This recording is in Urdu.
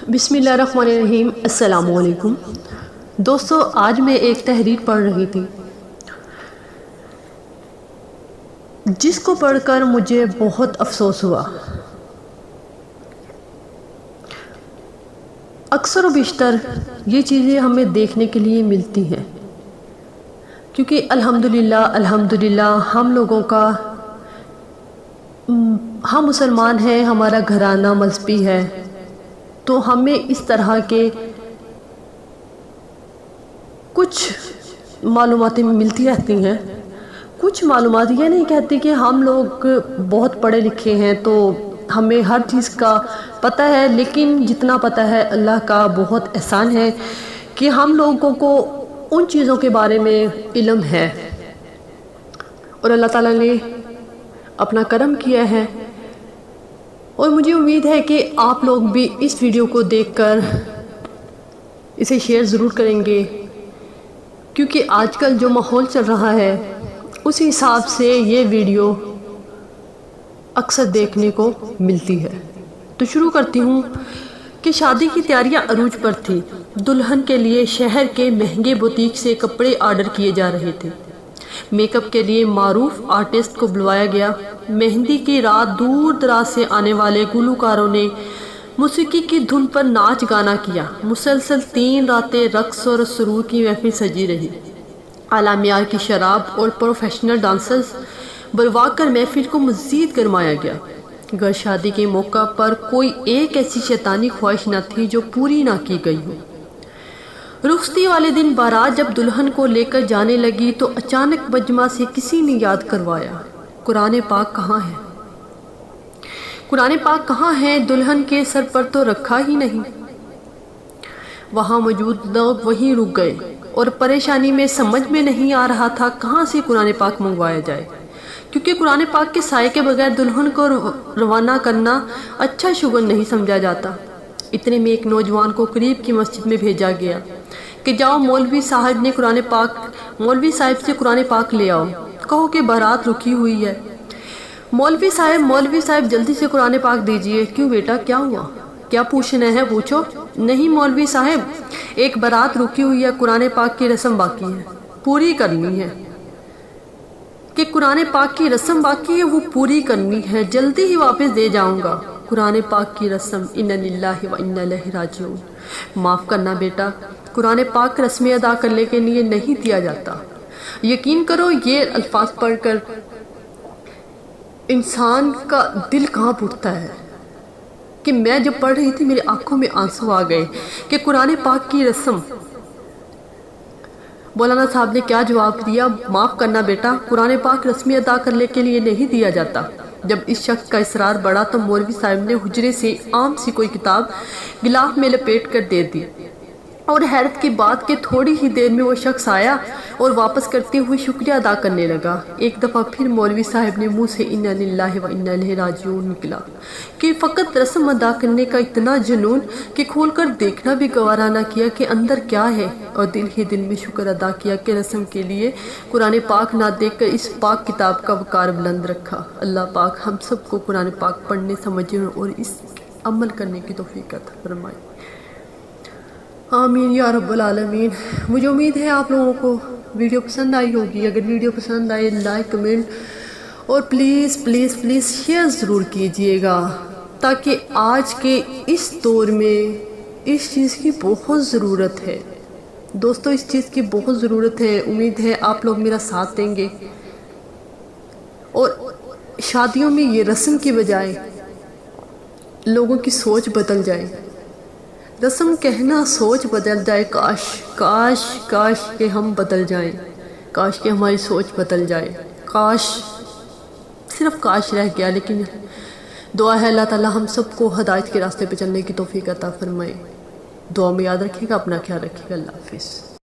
بسم اللہ الرحمن الرحیم۔ السلام علیکم دوستو، آج میں ایک تحریر پڑھ رہی تھی جس کو پڑھ کر مجھے بہت افسوس ہوا۔ اکثر و بیشتر یہ چیزیں ہمیں دیکھنے کے لیے ملتی ہیں کیونکہ الحمدللہ ہم لوگوں کا ہم مسلمان ہیں، ہمارا گھرانہ مذہبی ہے، تو ہمیں اس طرح کے کچھ معلومات ملتی رہتی ہیں۔ کچھ معلومات یہ نہیں کہتی کہ ہم لوگ بہت پڑھے لکھے ہیں تو ہمیں ہر چیز کا پتہ ہے، لیکن جتنا پتہ ہے اللہ کا بہت احسان ہے کہ ہم لوگوں کو ان چیزوں کے بارے میں علم ہے، اور اللہ تعالیٰ نے اپنا کرم کیا ہے۔ اور مجھے امید ہے کہ آپ لوگ بھی اس ویڈیو کو دیکھ کر اسے شیئر ضرور کریں گے، کیونکہ آج کل جو ماحول چل رہا ہے اس حساب سے یہ ویڈیو اکثر دیکھنے کو ملتی ہے۔ تو شروع کرتی ہوں کہ شادی کی تیاریاں عروج پر تھی۔ دلہن کے لیے شہر کے مہنگے بوتیک سے کپڑے آرڈر کیے جا رہے تھے۔ میک اپ کے لیے معروف آرٹسٹ کو بلوایا گیا۔ مہندی کی رات دور دراز سے آنے والے گلوکاروں نے موسیقی کی دھن پر ناچ گانا کیا۔ مسلسل 3 راتیں رقص اور سرور کی محفل سجی رہی۔ اعلیٰ معیار کی شراب اور پروفیشنل ڈانسرز بلوا کر محفل کو مزید گرمایا گیا۔ گر شادی کے موقع پر کوئی ایک ایسی شیطانی خواہش نہ تھی جو پوری نہ کی گئی ہو۔ رخصتی والے دن بارات جب دلہن کو لے کر جانے لگی تو اچانک مجمع سے کسی نے یاد کروایا، قرآن پاک کہاں ہے؟ قرآن پاک کہاں ہے؟ دلہن کے سر پر تو رکھا ہی نہیں۔ وہاں موجود لوگ وہیں رک گئے اور پریشانی میں سمجھ میں نہیں آ رہا تھا کہاں سے قرآن پاک منگوایا جائے، کیونکہ قرآن پاک کے سائے کے بغیر دلہن کو روانہ کرنا اچھا شگون نہیں سمجھا جاتا۔ اتنے میں ایک نوجوان کو قریب کی مسجد میں بھیجا گیا کہ جاؤ مولوی صاحب سے قرآن پاک لے آؤ، کہو کہ بارات رکی ہوئی ہے۔ مولوی صاحب جلدی سے قرآن پاک دیجئے۔ کیوں بیٹا، کیا ہوا؟ کیا پوچھنا ہے پوچھو۔ نہیں مولوی صاحب، ایک بارات رکی ہوئی ہے، قرآن پاک کی رسم باقی ہے، پوری کرنی ہے۔ کہ قرآن پاک کی رسم باقی ہے، وہ پوری کرنی ہے، جلدی ہی واپس دے جاؤں گا۔ قرآن پاک کی رسم، انا للہ و انا الیہ راجعون۔ معاف کرنا بیٹا، قرآن پاک رسم ادا کرنے کے لیے نہیں دیا جاتا۔ یقین کرو یہ الفاظ پڑھ کر انسان کا دل کانپ اٹھتا ہے کہ میں جب پڑھ رہی تھی میری آنکھوں میں آنسو آ گئے کہ قرآن پاک کی رسم۔ مولانا صاحب نے کیا جواب دیا؟ معاف کرنا بیٹا، قرآن پاک رسمی ادا کرنے کے لیے نہیں دیا جاتا۔ جب اس شخص کا اصرار بڑھا تو مولوی صاحب نے حجرے سے عام سی کوئی کتاب غلاف میں لپیٹ کر دے دی، اور حیرت کی بات کہ تھوڑی ہی دیر میں وہ شخص آیا اور واپس کرتے ہوئے شکریہ ادا کرنے لگا۔ ایک دفعہ پھر مولوی صاحب نے منہ سے انا للہ و انا الیہ راجعون نکلا کہ فقط رسم ادا کرنے کا اتنا جنون کہ کھول کر دیکھنا بھی گوارا نہ کیا کہ اندر کیا ہے، اور دل ہی دل میں شکر ادا کیا کہ رسم کے لیے قرآن پاک نہ دیکھ کر اس پاک کتاب کا وقار بلند رکھا۔ اللہ پاک ہم سب کو قرآن پاک پڑھنے، سمجھنے اور اس عمل کرنے کی توفیق عطا فرمائے۔ آمین یا رب العالمین۔ مجھے امید ہے آپ لوگوں کو ویڈیو پسند آئی ہوگی۔ اگر ویڈیو پسند آئے لائک، کمنٹ اور پلیز پلیز پلیز شیئر ضرور کیجئے گا، تاکہ آج کے اس دور میں اس چیز کی بہت ضرورت ہے۔ دوستو اس چیز کی بہت ضرورت ہے۔ امید ہے آپ لوگ میرا ساتھ دیں گے اور شادیوں میں یہ رسم کی بجائے لوگوں کی سوچ بدل جائے۔ رسم کہنا سوچ بدل جائے۔ کاش کہ ہم بدل جائیں، کاش کہ ہماری سوچ بدل جائے، کاش، صرف کاش رہ گیا۔ لیکن دعا ہے اللہ تعالی ہم سب کو ہدایت کے راستے پہ چلنے کی توفیق عطا فرمائے۔ دعا میں یاد رکھیے گا، اپنا خیال رکھیے گا۔ اللہ حافظ۔